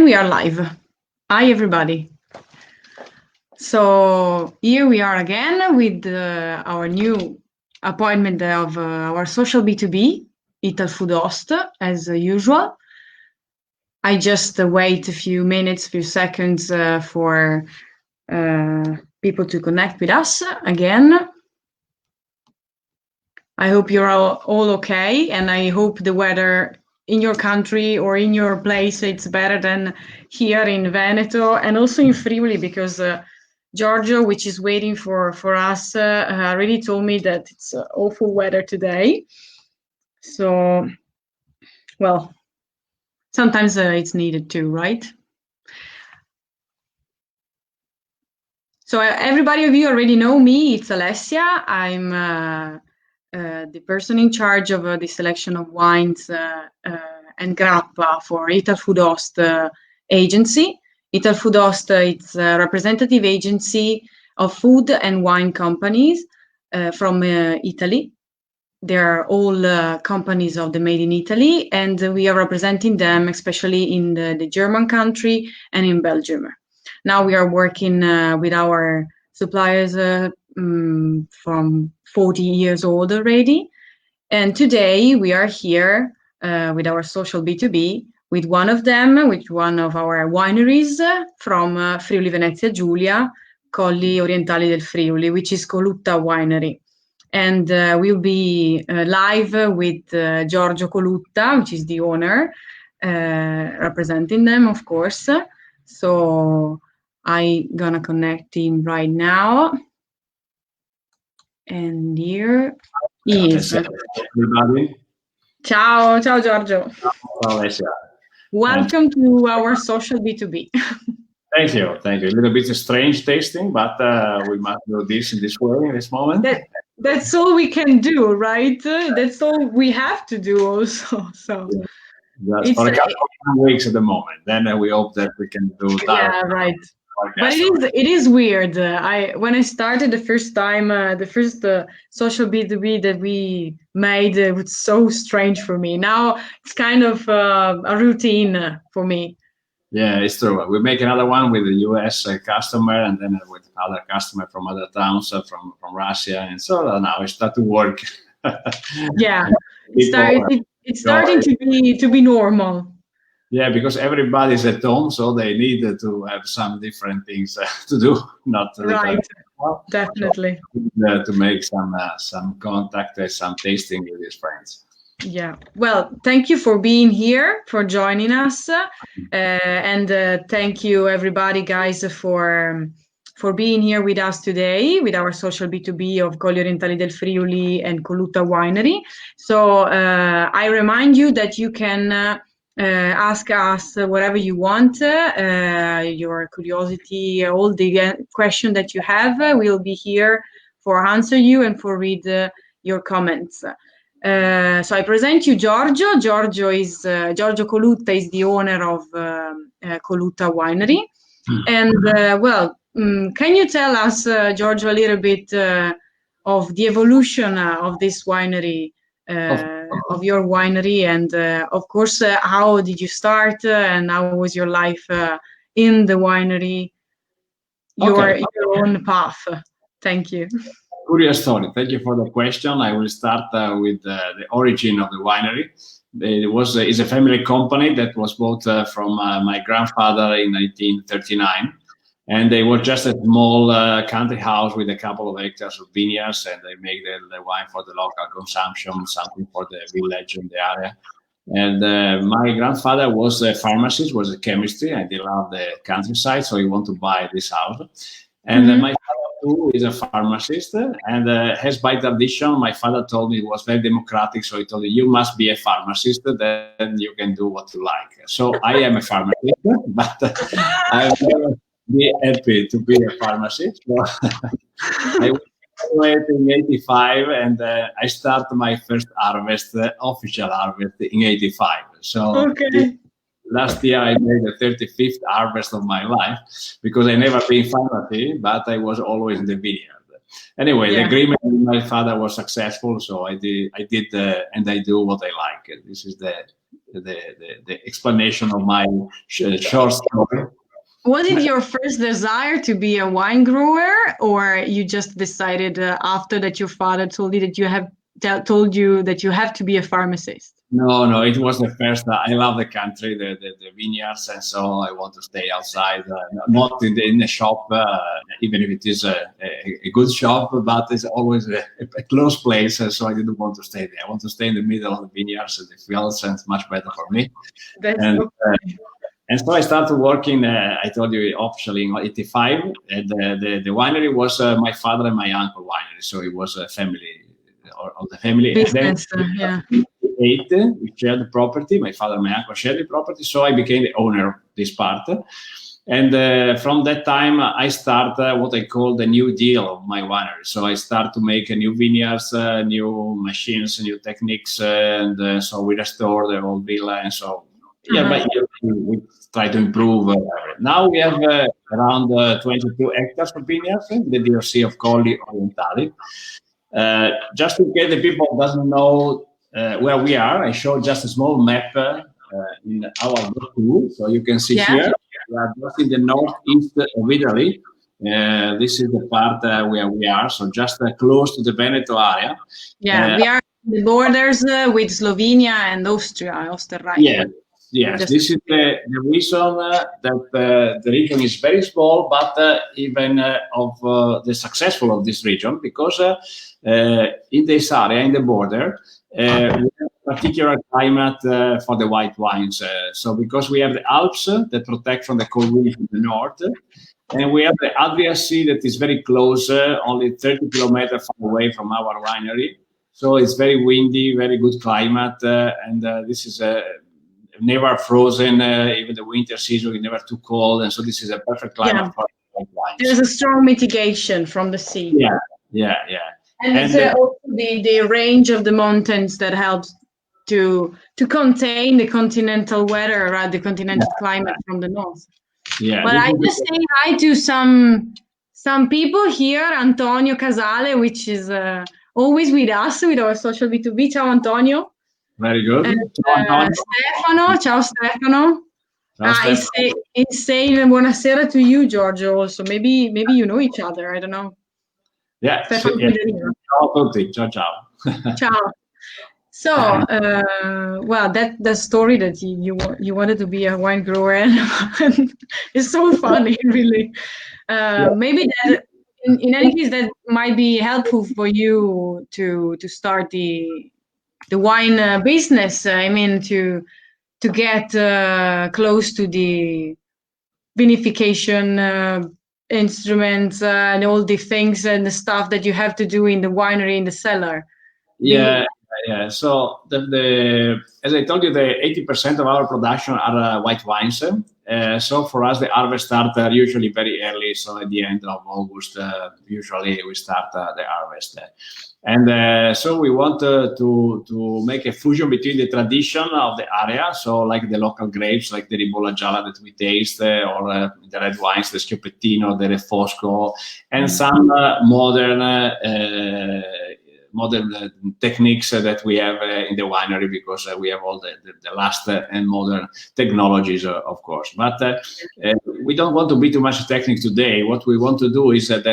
we are live. Hi, everybody. So here we are again with our new appointment of our social B2B, Italfood host, as usual. I just wait a few minutes, few seconds for people to connect with us again. I hope you're all okay, and I hope the weather in your country or in your place it's better than here in Veneto and also in Friuli, because Giorgio, which is waiting for us, already told me that it's awful weather today. So, well, sometimes it's needed too, right? So everybody of you already know me. It's Alessia. I'm the person in charge of the selection of wines and grappa for Italfood Host agency. Italfood Host, it's a representative agency of food and wine companies from Italy. They are all companies of the Made in Italy, and we are representing them, especially in the German country and in Belgium. Now we are working with our suppliers from 40 years old already. And today we are here with our social B2B with one of them, with one of our wineries from Friuli Venezia Giulia, Colli Orientali del Friuli, which is Colutta Winery. And we'll be live with Giorgio Colutta, which is the owner, representing them, of course. So I'm gonna connect him right now. And here he is. Everybody. Ciao Giorgio. Ciao, Alessia. Welcome to our social B2B. Thank you. A little bit strange tasting, but we must do this in this way, in this moment. That's all we can do, right? That's all we have to do also. So that's for a couple of weeks at the moment. Then we hope that we can do that. Yeah, right. But it is weird. When I started the first time, the first social B2B that we made, it was so strange for me. Now it's kind of a routine for me. Yeah, it's true. We make another one with a US customer, and then with other customer from other towns, from Russia, and so now it started to work. Yeah, it's starting to be normal. Yeah, because everybody's at home, so they need to have some different things to do. Not right, definitely. So, to make some contact, some tasting with his friends. Yeah, well, thank you for being here, for joining us, and thank you everybody, guys, for being here with us today with our social B2B of Colli Orientali del Friuli and Colutta Winery. So I remind you that you can ask us whatever you want, your curiosity, all the question that you have. We'll be here for answer you and for read your comments. So I present you Giorgio. Giorgio Colutta is the owner of Colutta Winery. And can you tell us, Giorgio, a little bit of the evolution of this winery, of your winery, and of course, how did you start and how was your life in the winery, your own path? Thank you. Curious story. Thank you for the question. I will start with the origin of the winery. It's a family company that was bought from my grandfather in 1939. And they were just a small country house with a couple of hectares of vineyards, and they make the wine for the local consumption, something for the village in the area. And my grandfather was a pharmacist, was a chemistry, and he loved the countryside, so he wanted to buy this house. And my father too is a pharmacist, and as by tradition, my father told me it was very democratic, so he told me, you must be a pharmacist, then you can do what you like. So I am a pharmacist, but I'm be happy to be a pharmacist. So I graduated in 85, and I started my first harvest, official harvest, in 85. So last year I made the 35th harvest of my life, because I never been pharmacy, but I was always in the vineyard. Anyway, the agreement with my father was successful, so I did, and I do what I like. This is the the explanation of my short story. Was it your first desire to be a wine grower, or you just decided after that your father told you that you have to be a pharmacist? No, it was the first. I love the country, the vineyards, and so I want to stay outside, not in the shop, even if it is a good shop, but it's always a close place, so I didn't want to stay there. I want to stay in the middle of the vineyards, and the fields, and it's much better for me. And so I started working, I told you, officially in 85, and the winery was my father and my uncle winery, so it was a family, of the family. Business, and then, we shared the property. My father and my uncle shared the property, so I became the owner of this part. And from that time, I started what I call the new deal of my winery. So I start to make new vineyards, new machines, new techniques, and so we restore the old villa. And so, but we try to improve. Now we have around 22 hectares of vineyards in the DRC of Colli Orientali. Just in case the people doesn't know where we are, I show just a small map in our tool. So you can see here, we are just in the northeast of Italy. This is the part where we are, so just close to the Veneto area. Yeah, we are on the borders with Slovenia and Austria, Österreich. Yes, this is the reason that the region is very small, but even of the successful of this region, because in this area, in the border, we have a particular climate for the white wines. So because we have the Alps that protect from the cold wind from the north, and we have the Adria Sea that is very close, only 30 kilometers far away from our winery. So it's very windy, very good climate, and this is never frozen, even the winter season is never too cold, and so this is a perfect climate for white wines. There's a strong mitigation from the sea. Yeah. And it's also the range of the mountains that helps to contain the continental weather, right? The continental climate from the north. Yeah. But I just say hi to some people here, Antonio Casale, which is always with us with our social B2B. Ciao Antonio. Very good. And, Stefano, ciao Stefano. I say buonasera to you, Giorgio. Also, maybe you know each other. I don't know. Yeah. Ciao a tutti. Ciao. Ciao. So, well, that story that you wanted to be a wine grower is so funny, really. Maybe that in any case that might be helpful for you to start the wine business. I mean, to get close to the vinification instruments and all the things and the stuff that you have to do in the winery, in the cellar. Yeah. So as I told you, the 80% of our production are white wines. So for us, the harvest starts usually very early. So at the end of August, usually we start the harvest. And so we want to make a fusion between the tradition of the area, so like the local grapes, like the Ribolla Gialla that we taste, or the red wines, the Schioppettino, the Refosco, and some modern techniques that we have in the winery, because we have all the last and modern technologies, of course. But we don't want to be too much technical today. What we want to do is that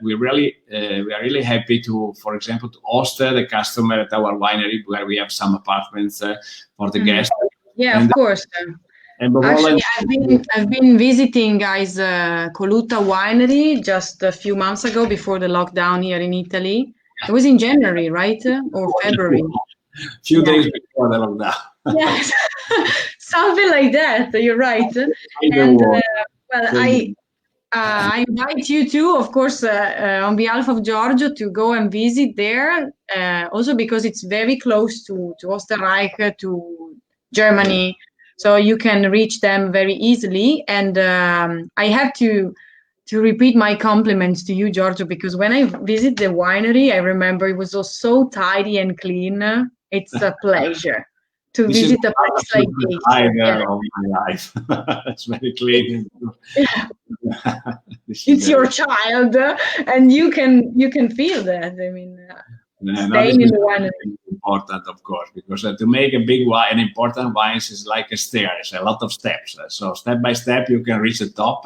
we are really happy to, for example, to host the customer at our winery, where we have some apartments for the guests. Yeah, of course. And actually, I've been visiting, guys, Colutta Winery just a few months ago, before the lockdown here in Italy. It was in January, right? Or February? A few days before the lockdown. Yes, something like that. You're right. And well, I invite you too, of course, on behalf of Giorgio, to go and visit there. Also because it's very close to Österreich, to Germany, so you can reach them very easily. And I have to repeat my compliments to you, Giorgio, because when I visit the winery, I remember it was all so tidy and clean. It's a pleasure to visit a place like this. Of my life. It's very clean. It's your child, and you can feel that. I mean, Staying in the winery. Important, of course, because to make a big wine, an important wines is like a stair. It's a lot of steps. So step by step, you can reach the top.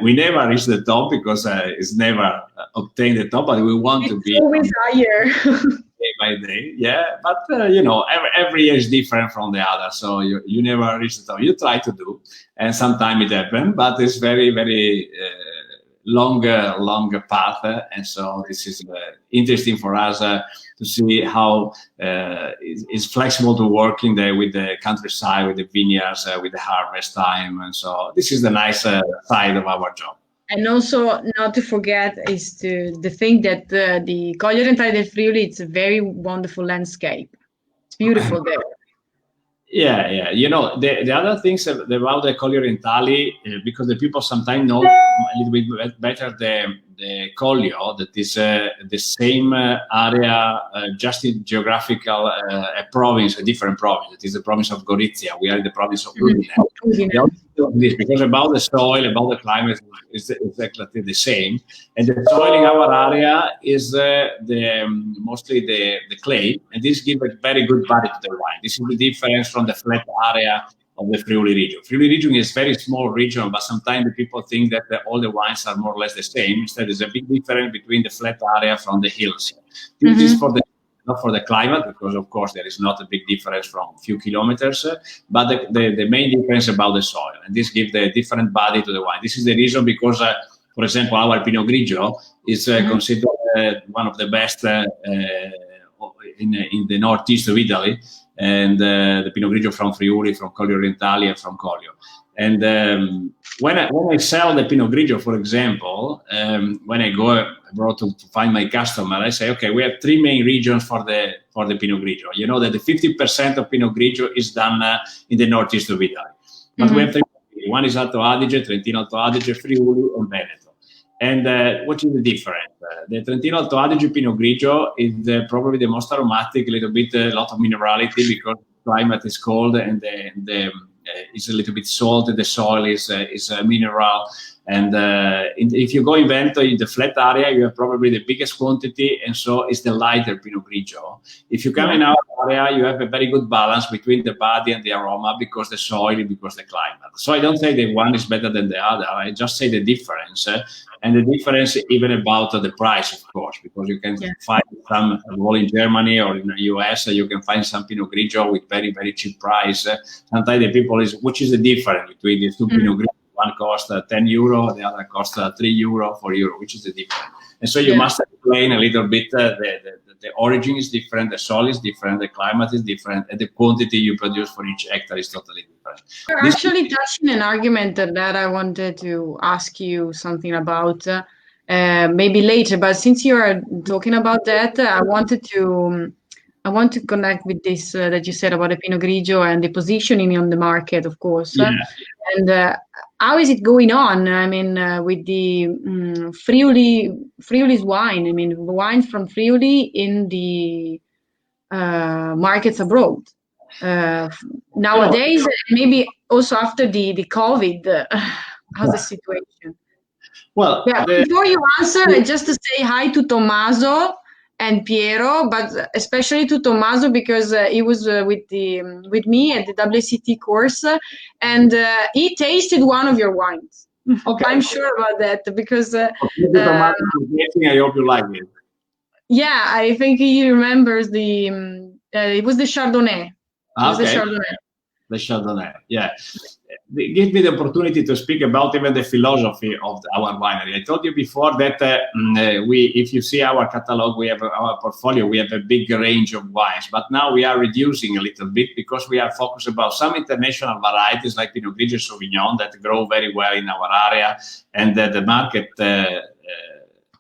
We never reach the top because it's never obtained the top, but we want to be always higher. day by day. Yeah, but every year is different from the other. So you never reach the top. You try to do, and sometimes it happens, but it's very, very longer path, and so this is interesting for us to see how it's flexible to work with the countryside, with the vineyards, with the harvest time, and so this is the nice side of our job. And also, not to forget, is the thing that the Colli Orientali del Friuli, it's a very wonderful landscape. It's beautiful there. Yeah. The other things about the Colli Orientali, because the people sometimes know a little bit better the Collio, that is the same area, just in geographical a province, a different province. It is the province of Gorizia. We are in the province of Udine. Because about the soil, about the climate, is exactly the same. And the soil in our area is mostly the clay, and this gives a very good body to the wine. This is the difference from the flat area of the Friuli region. Friuli region is a very small region, but sometimes the people think that all the wines are more or less the same. Instead, there's a big difference between the flat area from the hills. This is not for the climate, because of course there is not a big difference from a few kilometers, but the main difference about the soil, and this gives the different body to the wine. This is the reason because, for example, our Pinot Grigio is considered one of the best in the northeast of Italy, and the Pinot Grigio from Friuli, from Colli Orientali, and from Collio. And when I sell the Pinot Grigio, for example, when I go abroad to find my customer, I say, okay, we have three main regions for the Pinot Grigio. You know that the 50% of Pinot Grigio is done in the northeast of Italy. But we have three. One is Alto Adige, Trentino Alto Adige, Friuli, and Veneto. And what is the difference? The Trentino Alto Adige Pinot Grigio is probably the most aromatic, a lot of minerality, because the climate is cold and it's a little bit salty. The soil is mineral. And if you go in Veneto, in the flat area, you have probably the biggest quantity, and so it's the lighter Pinot Grigio. If you come in our area, you have a very good balance between the body and the aroma, because the soil, because the climate. So I don't say that one is better than the other. I just say the difference. And the difference even about the price, of course, because you can find some, well, in Germany or in the US, you can find some Pinot Grigio with very, very cheap price. Sometimes the people which is the difference between these two Pinot Grigio? One costs €10, the other costs €3, €4, which is the difference. And so you must explain a little bit the origin is different, the soil is different, the climate is different, and the quantity you produce for each hectare is totally different. You're actually touching an argument that I wanted to ask you something about, maybe later, but since you are talking about that, I want to connect with this that you said about the Pinot Grigio and the positioning on the market, of course. And how is it going on? I mean, with the Friuli's wine, I mean, wines from Friuli in the markets abroad. Nowadays, maybe also after the COVID, how's the situation? Well, before you answer, just to say hi to Tommaso and Piero, but especially to Tommaso, because he was with me at the WCT course, and he tasted one of your wines. Okay. I'm sure about that, because I hope you like it. Yeah, I think he remembers it was the Chardonnay. The Chardonnay, yeah. It gives me the opportunity to speak about even the philosophy of our winery. I told you before that if you see our catalog, we have our portfolio, we have a big range of wines, but now we are reducing a little bit because we are focused about some international varieties like Pinot Grigio, Sauvignon, that grow very well in our area, and the market,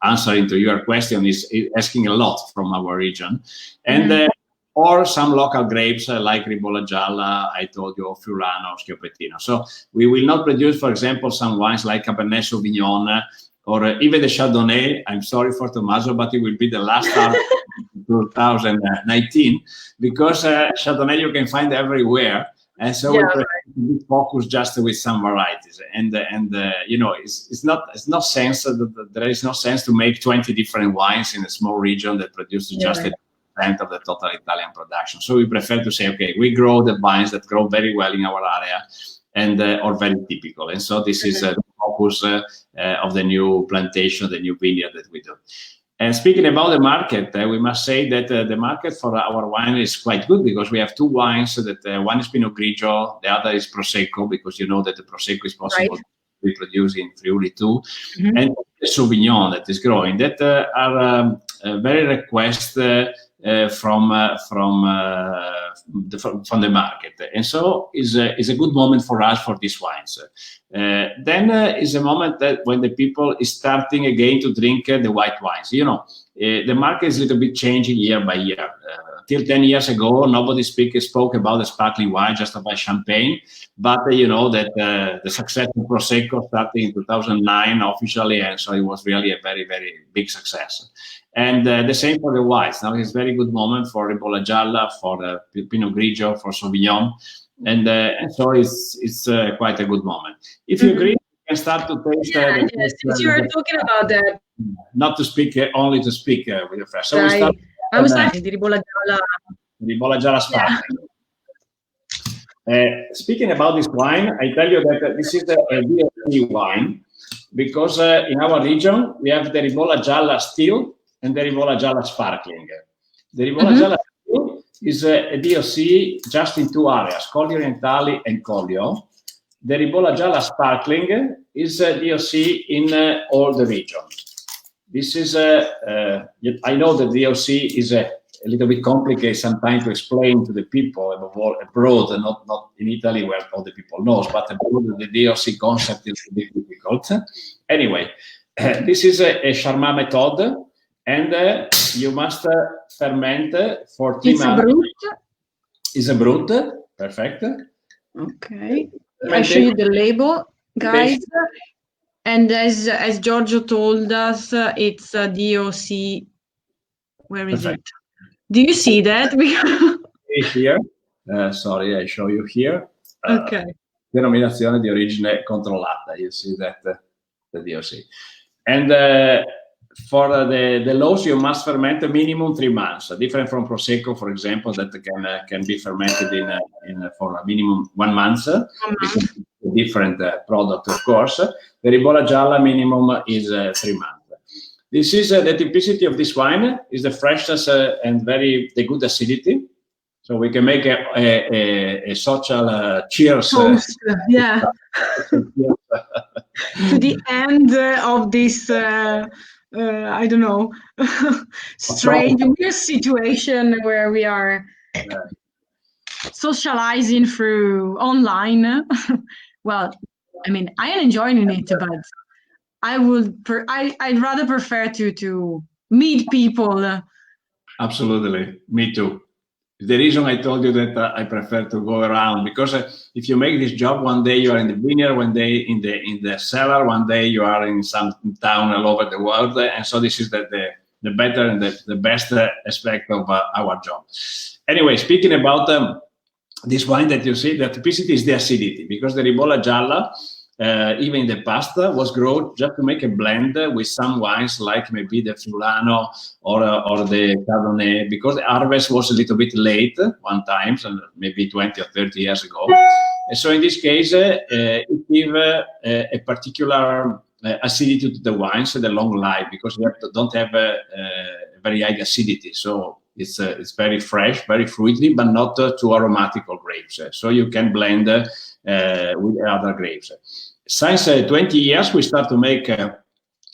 answering to your question, is asking a lot from our region. And or some local grapes like Ribolla, Gialla, I told you, Friulano, Schioppettino. So we will not produce, for example, some wines like Cabernet Sauvignon or even the Chardonnay. I'm sorry for Tommaso, but it will be the last time 2019, because Chardonnay you can find everywhere. and so we prefer to be focused just with some varieties. And you know, it's not sense there is no sense to make 20 different wines in a small region that produces just 10% of the total Italian production. So we prefer to say, okay, we grow the vines that grow very well in our area and are very typical. And so this is the focus of the new plantation, the new vineyard that we do. And speaking about the market, we must say that the market for our wine is quite good, because we have two wines. That one is Pinot Grigio, the other is Prosecco, because you know that the Prosecco is possible to be produced in Friuli too, and the Sauvignon that is growing. That are very requested from the market, and so is a good moment for us for these wines. Then is a moment that when the people is starting again to drink the white wines. You know, the market is a little bit changing year by year. Till 10 years ago, nobody spoke about the sparkling wine, just about champagne. But you know that the success of Prosecco started in 2009 officially, and so it was really a very, very big success. And the same for the whites. Now it's a very good moment for Ribolla Gialla, for Pinot Grigio, for Sauvignon, and so it's quite a good moment. If you agree, you can start to taste. Since you are talking about that, not to speak only to speak with your friends. So we start. I was starting di Ribolla Gialla. Ribolla Gialla sparkling. Speaking about this wine, I tell you that this is a DOC wine, because in our region we have the Ribolla Gialla still and the Ribolla Gialla sparkling. The Ribolla Gialla still is a DOC just in two areas, Colli Orientali and Collio. The Ribolla Gialla sparkling is a DOC in all the region. This is I know that DOC is a little bit complicated sometimes to explain to the people abroad, and not in Italy where all the people knows, but abroad the DOC concept is a bit difficult. Anyway, this is a Charmat method, and you must ferment for 3 months. It's a brut, perfect. Okay, I show you the label, guys. And as Giorgio told us, it's a DOC. Where is it? Do you see that? Here. Sorry, I show you here. Okay. Denominazione di origine controllata. You see that the DOC. And for the lows, you must ferment a minimum 3 months. Different from Prosecco, for example, that can be fermented in for a minimum 1 month. Different product, of course. The Ribolla Gialla minimum is 3 months. This is the typicity of this wine, is the freshness and the good acidity. So we can make a social cheers. Toast, yeah. To the end of this, I don't know, strange, weird situation where we are socializing through online. Well, I mean, I am enjoying it, but I'd rather prefer to meet people. Absolutely, me too. The reason I told you that I prefer to go around, because if you make this job, one day you are in the vineyard, one day in the cellar, one day you are in some town all over the world, and so this is the better and the best aspect of our job. Anyway, speaking about this wine that you see, the typicity is the acidity, because the Ribolla Gialla, even in the past, was grown just to make a blend with some wines like maybe the Friulano or the Cabernet, because the harvest was a little bit late one time, so maybe 20 or 30 years ago. And so in this case, it gives a particular acidity to the wines, the long life, because you don't have a very high acidity. So it's very fresh, very fruity, but not too aromatic or grapes. So you can blend with other grapes. Since 20 years, we start to make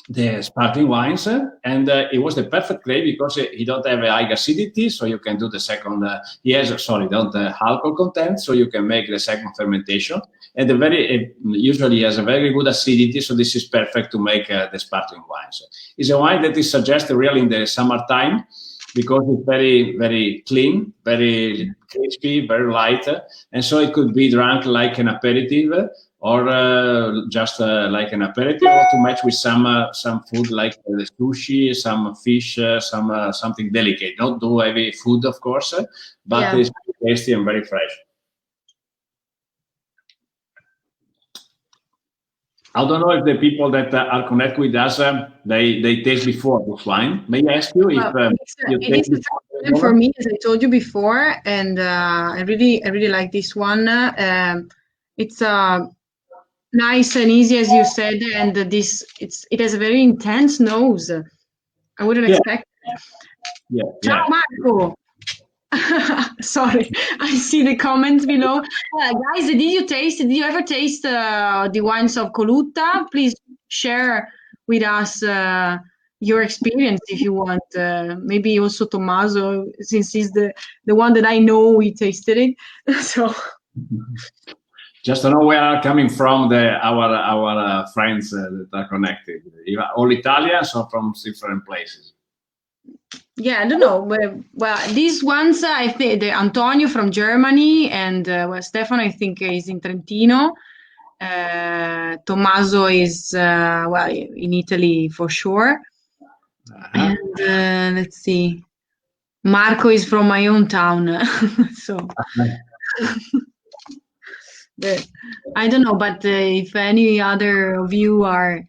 the sparkling wines, and it was the perfect grape because he don't have a high acidity, so you can do the second. Don't alcohol content, so you can make the second fermentation. And usually has a very good acidity, so this is perfect to make the sparkling wines. It's a wine that is suggested really in the summertime, because it's very, very clean, very crispy, very light, and so it could be drunk like an aperitif, or just like an aperitif, or to match with some food like the sushi, some fish, something delicate. Not too heavy food, of course, but it's tasty and very fresh. I don't know if the people that are connected with us, they taste before this wine. May I ask you if you it taste is before? for me, as I told you before, and I really like this one. It's nice and easy, as you said, and it has a very intense nose. I wouldn't expect. Yeah. Ciao, Marco. Sorry, I see the comments below. Guys, did you ever taste the wines of Colutta? Please share with us your experience if you want. Maybe also Tommaso, since he's the one that I know he tasted it. So just to know where are coming from our friends that are connected. All Italians or from different places? yeah, I don't know. Well, these ones, I think Antonio from Germany and Stefano, I think, is in Trentino. Tommaso is well in Italy for sure. And let's see, Marco is from my own town. So I don't know, but if any other of you are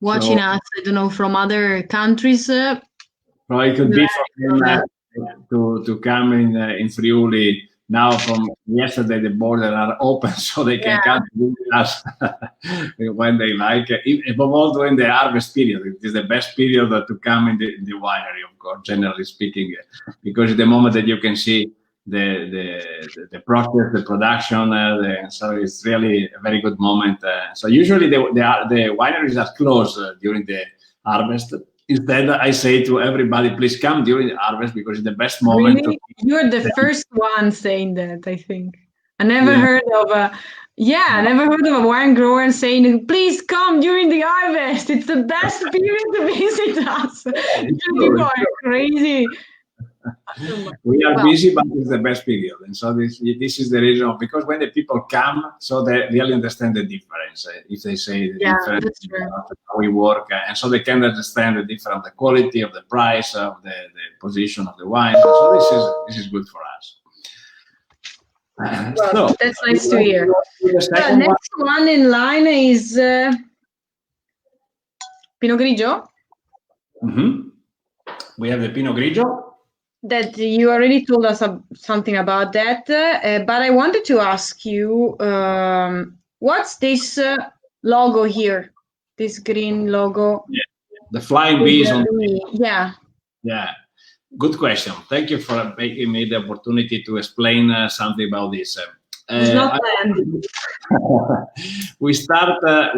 watching us, I don't know, from other countries. Well, it could be for him to come in Friuli. Now from yesterday, the borders are open, so they can come to us when they like. Above all, during the harvest period, it is the best period to come in the winery, of course, generally speaking, because it's the moment that you can see the process, the production. So it's really a very good moment. So usually the wineries are closed during the harvest. Instead, I say to everybody, please come during the harvest because it's the best moment. Really? You're the first one saying that, I think. I never heard of a wine grower saying, please come during the harvest. It's the best period to visit us. People are crazy. We are busy, but it's the best period. And so this is the reason, because when the people come, so they really understand the difference. If they say the difference, that's true. how we work, and so they can understand the difference, the quality of the price, of the position of the wine. So this is good for us. Well, that's nice to hear. The next one in line is Pinot Grigio. We have the Pinot Grigio. That you already told us something about that, but I wanted to ask you, what's this logo here? This green logo? Yeah. The flying bees on. Yeah. Good question. Thank you for making me the opportunity to explain something about this. It's not planned. We start a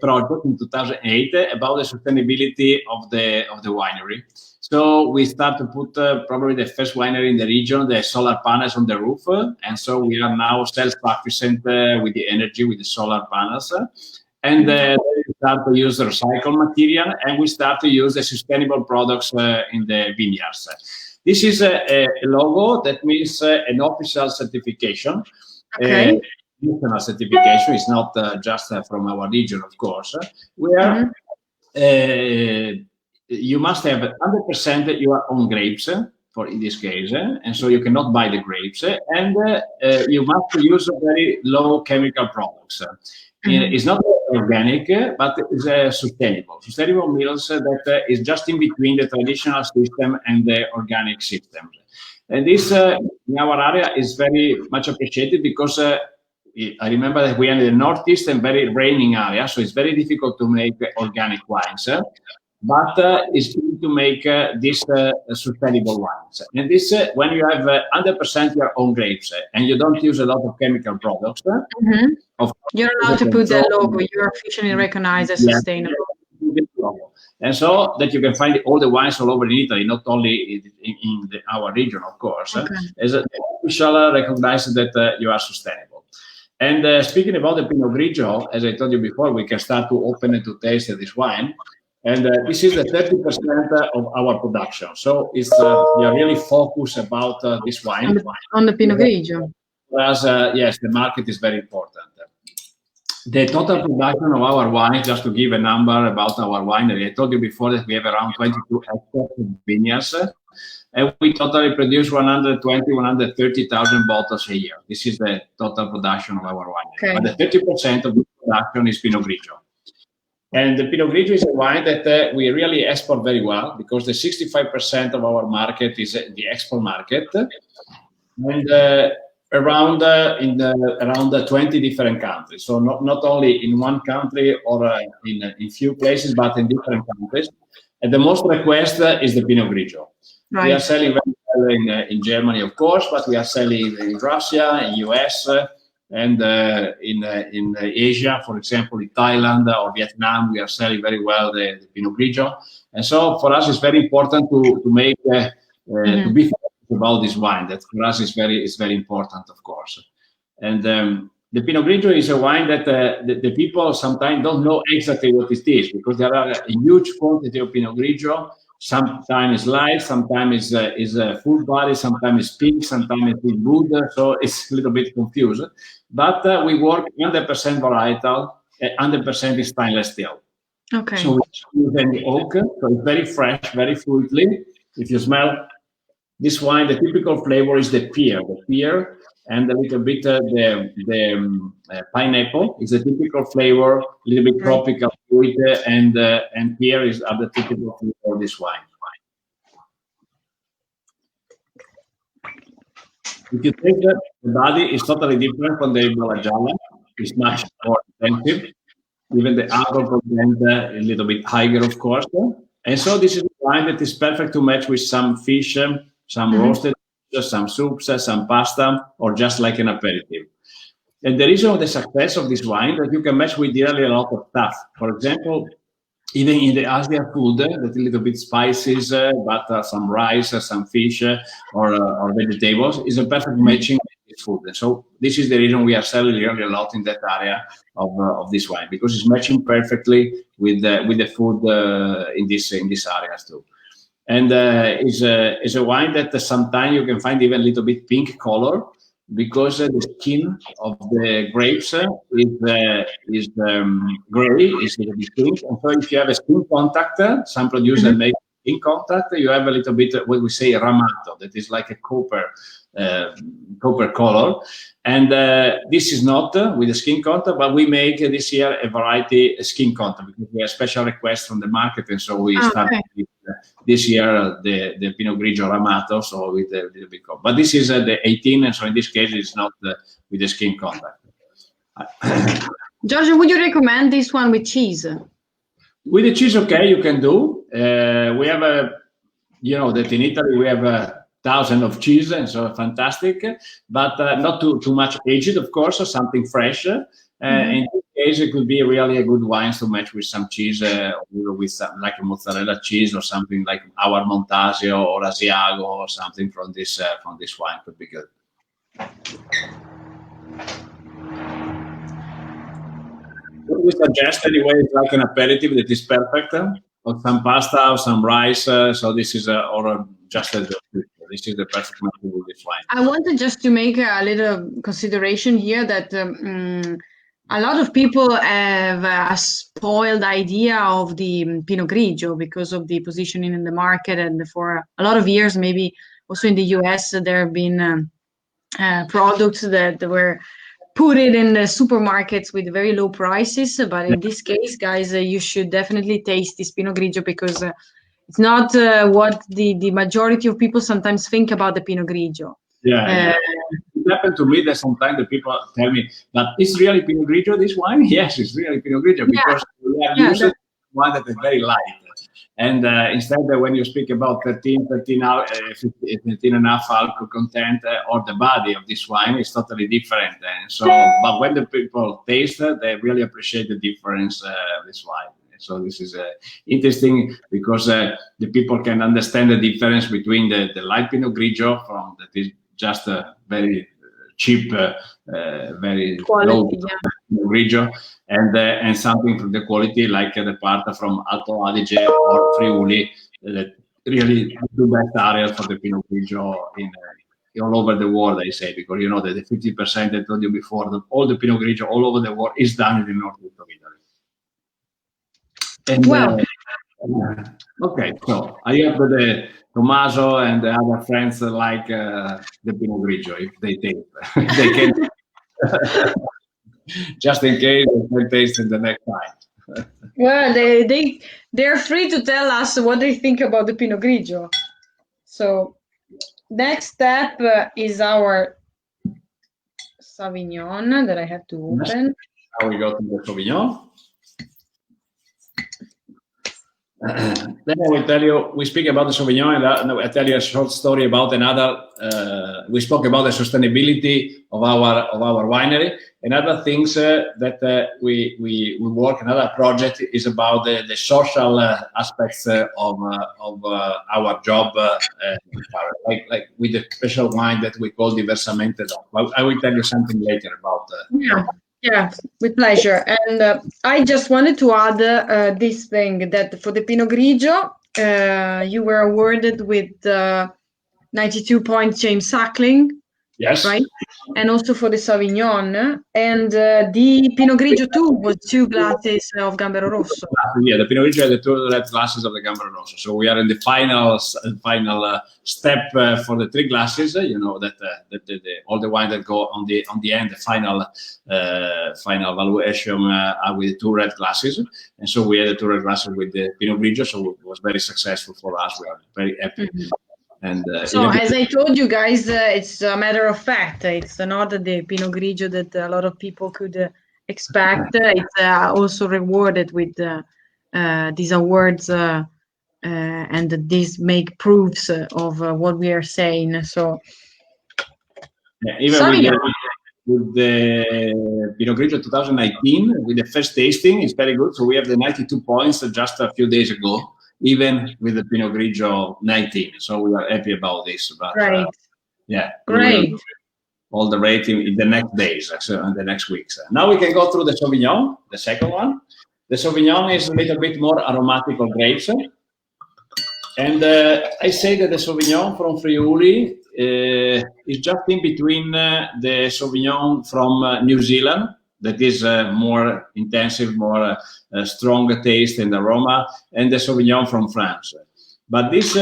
project in 2008 about the sustainability of the winery. So we start to put probably the first winery in the region, the solar panels on the roof. And so we are now self-sufficient with the energy, with the solar panels. And we start to use recycled material, and we start to use the sustainable products in the vineyards. This is a logo that means an official certification. Okay. National certification is not just from our region, of course, where you must have 100% your own grapes, for in this case, and so you cannot buy the grapes, and you must use very low chemical products. It's not organic, but it's sustainable. Sustainable means that is just in between the traditional system and the organic system. And this, in our area, is very much appreciated because I remember that we are in the Northeast and very raining area, so it's very difficult to make organic wines. But it's easy to make these sustainable wines. And this, when you have 100% your own grapes and you don't use a lot of chemical products, you're allowed to put that logo. You're officially recognized as sustainable. And so that you can find all the wines all over in Italy, not only in our region, of course, as official recognized that you are sustainable. And speaking about the Pinot Grigio, as I told you before, we can start to open and to taste this wine. And this is the 30% of our production. So it's we are really focused about this wine. On the Pinot Grigio. Whereas, yes, the market is very important. The total production of our wine, just to give a number about our winery, I told you before that we have around 22 hectares of vineyards, and we totally produce 130,000 bottles a year. This is the total production of our winery. Okay. But the 30% of the production is Pinot Grigio. And the Pinot Grigio is a wine that we really export very well, because the 65% of our market is the export market, and around 20 different countries. So not only in one country or in few places, but in different countries. And the most request is the Pinot Grigio. Right. We are selling very well in Germany, of course, but we are selling in Russia, in US, and in Asia, for example, in Thailand or Vietnam, we are selling very well the Pinot Grigio. And so for us, it's very important to make to be about this wine. That for us is very important, of course. And the Pinot Grigio is a wine that the people sometimes don't know exactly what it is, because there are a huge quantity of Pinot Grigio. Sometimes light, sometimes is full body, sometimes it's pink, sometimes it's wood, so it's a little bit confused. But we work 100% varietal, 100% stainless steel. Okay. So we use any oak, so it's very fresh, very fruity. If you smell this wine, the typical flavor is the pear, and a little bit the pineapple is a typical flavor, a little bit tropical fruit, and pear are the typical flavor of this wine. If you take the body, is totally different from the Ribolla Gialla. It's much more intensive. Even the alcohol content a little bit higher, of course. And so this is a wine that is perfect to match with some fish, some roasted, some soups, some pasta, or just like an aperitif. And the reason of the success of this wine that you can match with really a lot of stuff. For example, even in the Asian food, that a little bit spices, but some rice, some fish, or vegetables is a perfect matching with food. And so this is the reason we are selling really a lot in that area of this wine, because it's matching perfectly with the food in these areas too. And is a wine that sometimes you can find even a little bit pink color, because the skin of the grapes is gray, is a little bit pink. And so if you have a skin contact, some producers make skin contact, you have a little bit what we say ramato, that is like a copper color. And this is not with the skin contact, but we make this year a variety skin contact, because we have special requests from the market, and so we started this year the Pinot Grigio Ramato, so with a little bit but this is the 18, and so in this case it's not with the skin contact. Giorgio, would you recommend this one with cheese? With the cheese, okay, you can do. We have that in Italy we have thousands of cheese, and so fantastic, but not too much aged, of course, or something fresh. In this case, it could be really a good wine to match with some cheese, with like a mozzarella cheese or something like our Montasio or Asiago or something from this wine could be good. What we suggest anyway is like an aperitif that is perfect, or some pasta or some rice. So this is this is the perfect match with this wine. I wanted just to make a little consideration here that a lot of people have a spoiled idea of the Pinot Grigio because of the positioning in the market, and for a lot of years, maybe also in the US, there have been products that were put it in the supermarkets with very low prices. But in this case, guys, you should definitely taste this Pinot Grigio, because it's not what the majority of people sometimes think about the Pinot Grigio. Yeah. It happened to me that sometimes the people tell me, but it's really Pinot Grigio, this wine? Yes, it's really Pinot Grigio, because we are using one that is very light. And instead, when you speak about 13 and a half alcohol content or the body of this wine, is totally different. And so, but when the people taste it, they really appreciate the difference of this wine. So this is interesting, because the people can understand the difference between the light Pinot Grigio from that is just a very cheap, very quality, low Pinot Grigio, and something from the quality like the part from Alto Adige or Friuli, that really the best area for the Pinot Grigio all over the world, I say, because you know that the 50% I told you before, that all the Pinot Grigio all over the world is done in the north of Italy. And, okay, so I have the Tommaso and the other friends like the Pinot Grigio, if they take, they can. just in case we can taste it the next time. Well, they're free to tell us what they think about the Pinot Grigio. So next step is our Sauvignon that I have to open. Now we go to the Sauvignon. Then I will tell you, we speak about the Sauvignon, and I tell you a short story about another. We spoke about the sustainability of our winery. Another things that we work. Another project is about the social aspects of our job, like with the special wine that we call Diversamente. I will tell you something later about. Yeah, with pleasure. And I just wanted to add this thing that for the Pinot Grigio, you were awarded with 92 points James Suckling. Yes. Right? And also for the Sauvignon. And the Pinot Grigio too was 2 glasses of Gambero Rosso. Yeah, the Pinot Grigio had the 2 red glasses of the Gambero Rosso. So we are in the final step for the 3 glasses. You know that all the wine that go on the end, the final valuation are with 2 red glasses. And so we had the 2 red glasses with the Pinot Grigio. So it was very successful for us. We are very happy. Mm-hmm. And so as I told you guys, it's a matter of fact. It's not the Pinot Grigio that a lot of people could expect. It's also rewarded with these awards, and these make proofs of what we are saying. So even with the Pinot Grigio 2019, with the first tasting, it's very good. So we have the 92 points just a few days ago, even with the Pinot Grigio 19. So we are happy about this. But, right. Yeah. Great. All the rating in the next days, so in the next weeks. Now we can go through the Sauvignon, the second one. The Sauvignon is a little bit more aromatic of grapes. And I say that the Sauvignon from Friuli is just in between the Sauvignon from New Zealand, that is more intensive, more stronger taste and aroma, and the Sauvignon from France. But this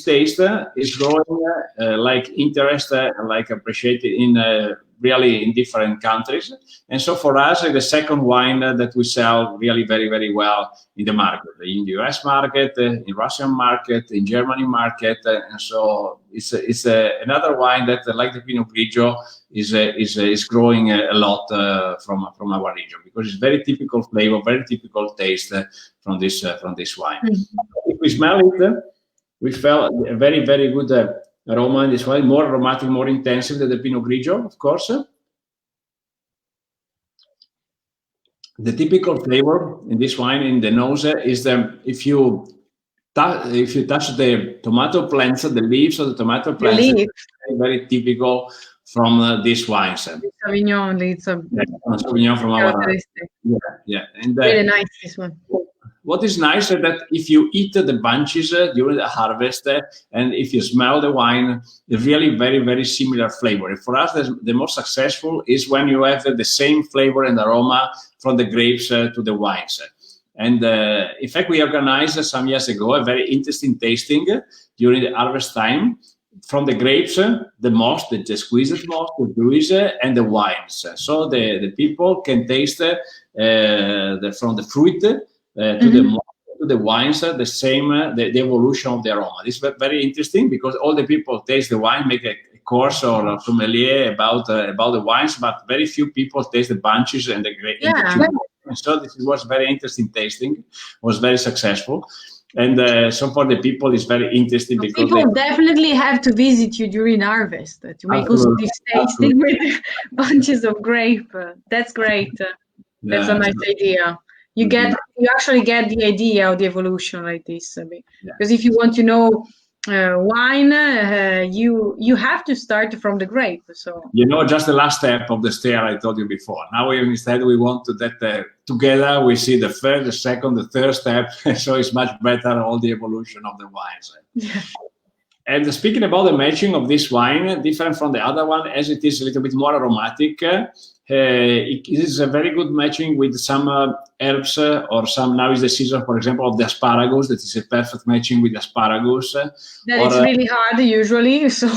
taste is growing like interest, like appreciated in really in different countries. And so for us, the second wine that we sell really very, very well in the market, in the US market, in Russian market, in Germany market. And so it's another wine that, like the Pinot Grigio, is growing a lot from our region, because it's very typical flavor, very typical taste from this wine. Mm-hmm. If we smell it, we felt a very, very good aroma in this wine, more aromatic, more intensive than the Pinot Grigio, of course. The typical flavor in this wine in the nose is if you touch the tomato plants, the leaves of the tomato plants, it's very, very typical from this wine. Sauvignon, it's a Sauvignon from our and really nice this one. What is nice is that if you eat the bunches during the harvest and if you smell the wine, it's really very, very similar flavor. For us, the most successful is when you have the same flavor and aroma from the grapes to the wines. And in fact, we organized some years ago a very interesting tasting during the harvest time from the grapes, the most, the squeezed most, the juice, and the wines. So the people can taste from the fruit to the wines, the same, the evolution of the aroma. This is very interesting because all the people taste the wine, make a course or a sommelier about the wines, but very few people taste the bunches and the grapes. Yeah. So this was very interesting tasting, was very successful. And so for the people, it's very interesting because people definitely have to visit you during harvest to make also this tasting with bunches of grape. That's great. That's a nice idea. You actually get the idea of the evolution like this, because if you want to know wine, you have to start from the grape. So just the last step of the stair I told you before. Now instead we want to that together we see the first, the second, the third step. So it's much better all the evolution of the wines. Yeah. And speaking about the matching of this wine, different from the other one, as it is a little bit more aromatic. It is a very good matching with some herbs or some, now is the season, for example, of the asparagus. That is a perfect matching with asparagus. That is really hard usually. So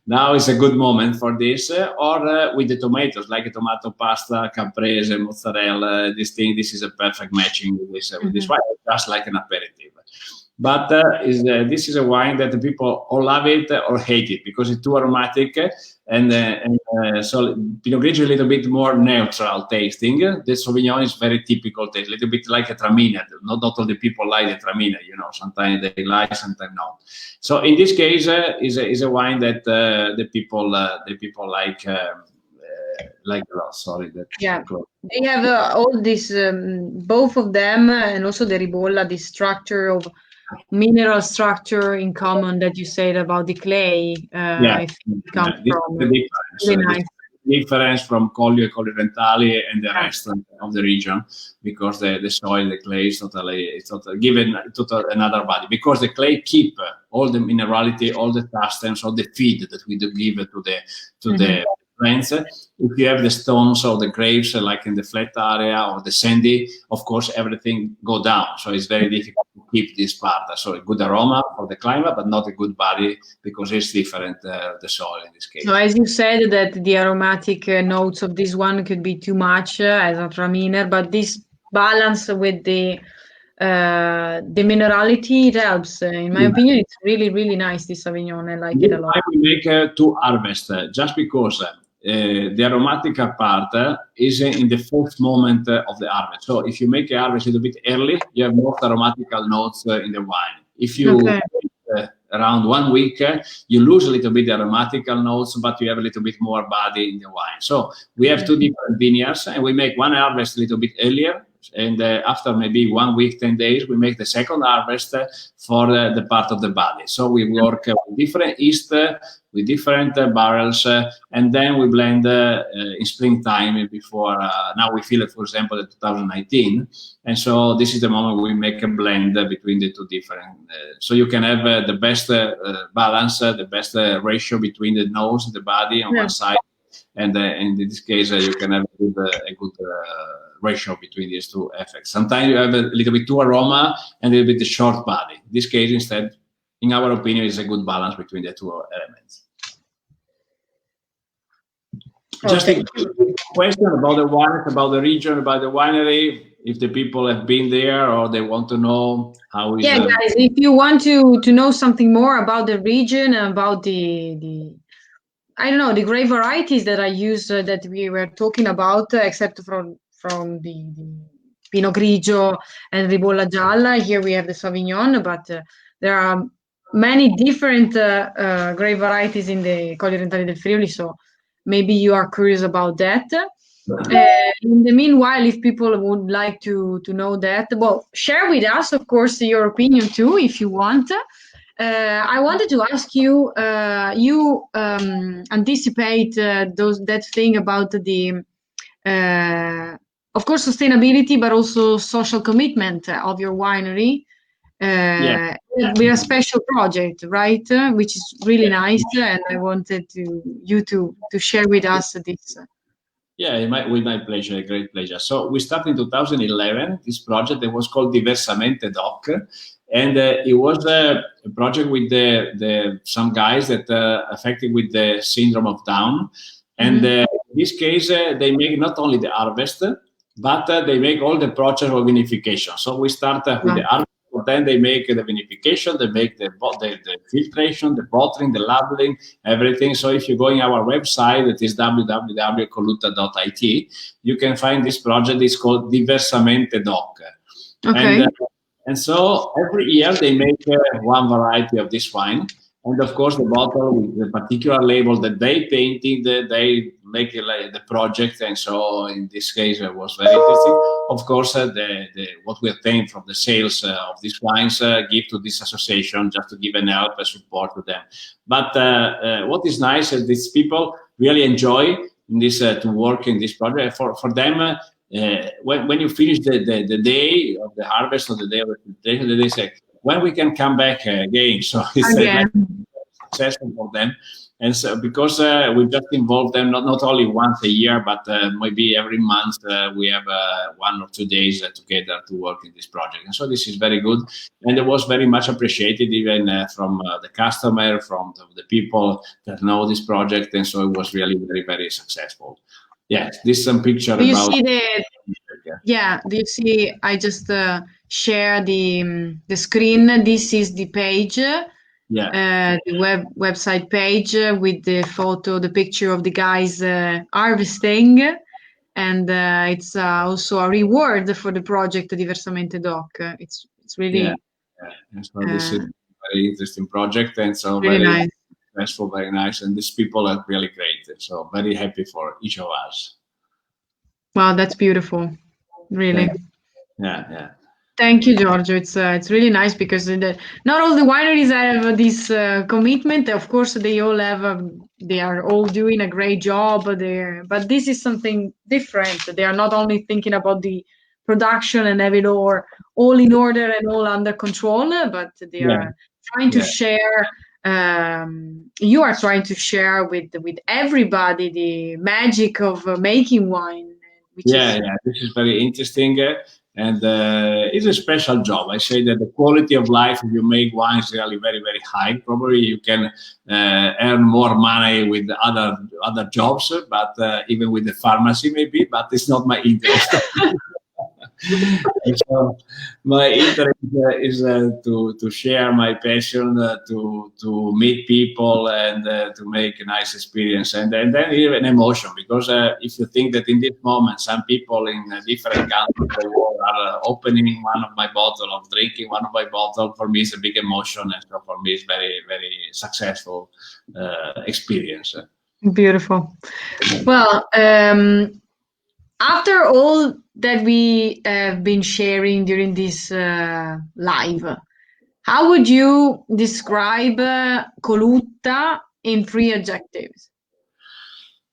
Now is a good moment for this, or with the tomatoes, like a tomato pasta, caprese, mozzarella. This is a perfect matching with this wine, just like an aperitif. But this is a wine that the people or love it or hate it because it's too aromatic, and so Pinot Grigio is a little bit more neutral tasting. The Sauvignon is very typical taste, a little bit like a Traminer. Not all the people like the Traminer, sometimes they like, sometimes not. So in this case, is a wine that the people like. Like a lot, sorry. They have all this, both of them, and also the Ribolla, this structure of mineral structure in common that you said about the clay. I think it comes from. The difference from Colli Orientali and the rest of the region, because the soil, the clay is totally given another body, because the clay keep all the minerality, all the substance, all the feed that we do give to the plants. If you have the stones or the grapes, like in the flat area or the sandy, of course, everything go down. So it's very difficult to keep this part. So a good aroma for the climate, but not a good body because it's different, the soil in this case. So as you said, that the aromatic notes of this one could be too much as a Traminer, but this balance with the minerality, it helps. In my opinion, it's really, really nice, this Sauvignon. I like it a lot. We make two harvests just because the aromatic part is in the first moment of the harvest. So if you make a harvest a little bit early, you have more aromatical notes in the wine. If you around 1 week, you lose a little bit the aromatical notes, but you have a little bit more body in the wine. So we have two different vineyards, and we make one harvest a little bit earlier, and after maybe 1 week, 10 days, we make the second harvest for the part of the body. So we work with different yeast, with different barrels, and then we blend in springtime before, now we fill it, for example, in 2019. And so this is the moment we make a blend between the two different, so you can have the best balance, the best ratio between the nose and the body on one side. And in this case, you can have a good ratio between these two effects. Sometimes you have a little bit too aroma and a little bit short body. In this case, instead, in our opinion, is a good balance between the two elements. Just a question about the wine, about the region, about the winery. If the people have been there or they want to know how is. Yeah, guys, if you want to know something more about the region, about the I don't know, the grape varieties that I use that we were talking about, except from the Pinot Grigio and Ribolla Gialla. Here we have the Sauvignon, but there are many different grape varieties in the Colli Orientali del Friuli, so maybe you are curious about that. In the meanwhile, if people would like to know that, well, share with us, of course, your opinion too, if you want. I wanted to ask you, you anticipate that thing about the, of course, sustainability, but also social commitment of your winery. With a special project, right? Which is really nice, and I wanted you to share with us this. Yeah, with my pleasure, a great pleasure. So we started in 2011, this project that was called Diversamente Doc, and it was a project with some guys that affected with the syndrome of Down. And in this case, they make not only the harvest, but they make all the process of vinification. So we start with the harvest. Then they make the vinification, they make the filtration, the bottling, the labeling, everything. So if you go on our website, that is www.colutta.it, you can find this project. It's called Diversamente Doc. Okay. And so every year they make one variety of this wine. And of course, the bottle with the particular label that they painted, they make the project. And so in this case, it was very interesting. Of course, what we obtain from the sales of these wines give to this association just to give an help and support to them. But what is nice is these people really enjoy this to work in this project. For them, when you finish the day of the harvest or the day of the filtration, they say, when we can come back again. So it's like successful for them. And so because we just involve them not only once a year, but maybe every month we have 1 or 2 days together to work in this project. And so this is very good. And it was very much appreciated even from the customer, from the people that know this project. And so it was really very, very successful. Yes, this is some picture Do you about... see do you see, I just share the screen. This is the page. The website page with the photo, the picture of the guys harvesting, and it's also a reward for the project Diversamente Doc. It's really And so this is a very interesting project, and so really very nice. successful, very nice, and these people are really great. So very happy for each of us. Wow, that's beautiful, really. Yeah. Thank you, Giorgio. It's really nice because not all the wineries have this commitment. Of course, they all have. They are all doing a great job there, but this is something different. They are not only thinking about the production and have it all in order and all under control, but they are trying to share. You are trying to share with everybody the magic of making wine. This is very interesting. And it's a special job. I say that the quality of life if you make wine is really very, very high. Probably you can earn more money with other jobs, but even with the pharmacy maybe, but it's not my interest. So my interest is to share my passion, to meet people and to make a nice experience, and then even emotion. Because if you think that in this moment some people in different countries of the world are opening one of my bottle or drinking one of my bottle, for me it's a big emotion, and so for me it's very, very successful experience. Beautiful. Well, after all that we have been sharing during this live, how would you describe Colutta in 3 adjectives?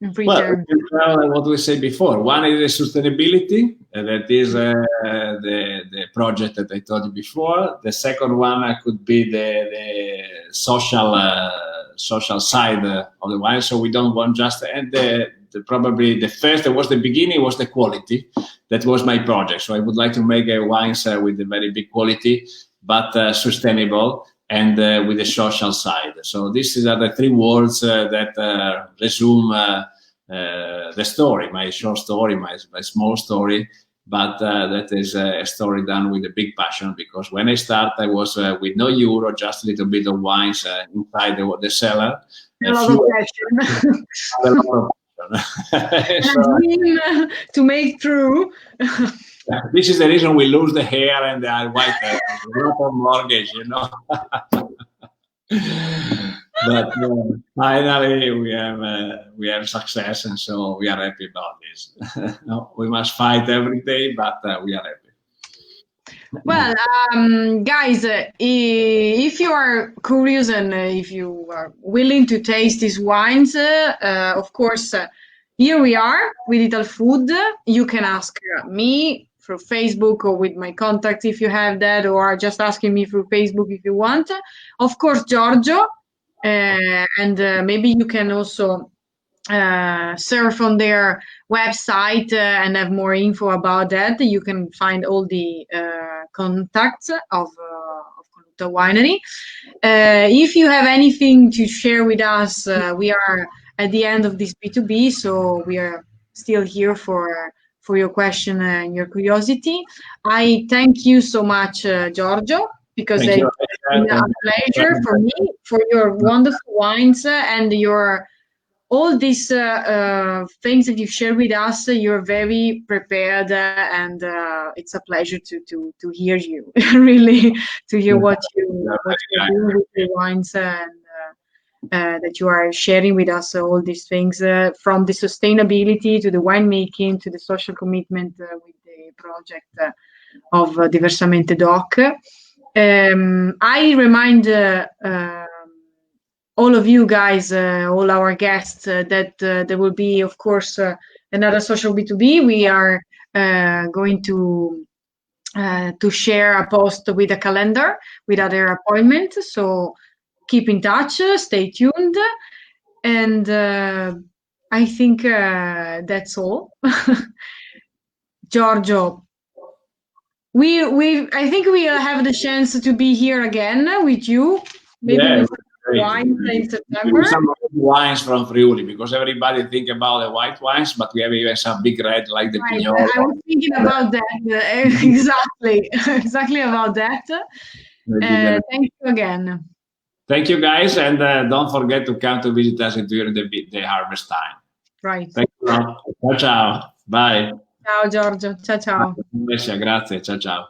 In 3 terms. What we said before. One is the sustainability, that is the project that I told you before. The second one could be the social side of the wine. So we don't want just probably the first, that was the beginning, was the quality. That was my project. So I would like to make wines with a very big quality, but sustainable and with the social side. So these are the 3 words that resume the story, my short story, my small story. But that is a story done with a big passion, because when I started, I was with no euro, just a little bit of wines inside the cellar. A lot of passion. A lot of dream to make true. This is the reason we lose the hair and the white hair. A lot of mortgage, But finally, we have success, and so we are happy about this. No, we must fight every day, but we are happy. Well, guys, if you are curious and if you are willing to taste these wines, of course, here we are with Italfood. You can ask me through Facebook or with my contact if you have that, or just asking me through Facebook if you want. Of course, Giorgio, and maybe you can also surf on their website and have more info about that. You can find all the contacts of Colutta Winery. If you have anything to share with us, we are at the end of this B2B, so we are still here for your question and your curiosity. I thank you so much, Giorgio, because it's been a pleasure for me, for your wonderful wines and your all these things that you share with us. You're very prepared, and it's a pleasure to hear you. Really, to hear what you do with the wines, and that you are sharing with us all these things, from the sustainability to the winemaking to the social commitment with the project of Diversamente Doc. I remind all of you guys, all our guests, that there will be, of course, another social B2B. We are going to share a post with a calendar with other appointments. So keep in touch, stay tuned. And I think that's all. Giorgio, I think we'll have the chance to be here again with you, maybe Yeah, with great. wine in September. Some wines from Friuli, because everybody think about the white wines, but we have even some big red like the Right. Pinot. I was thinking about that exactly, exactly about that. Thank you again. Thank you, guys, and don't forget to come to visit us during the harvest time. Right. Thank you. Ciao, ciao. Bye. Ciao Giorgio. Ciao ciao. Grazie. Ciao, ciao.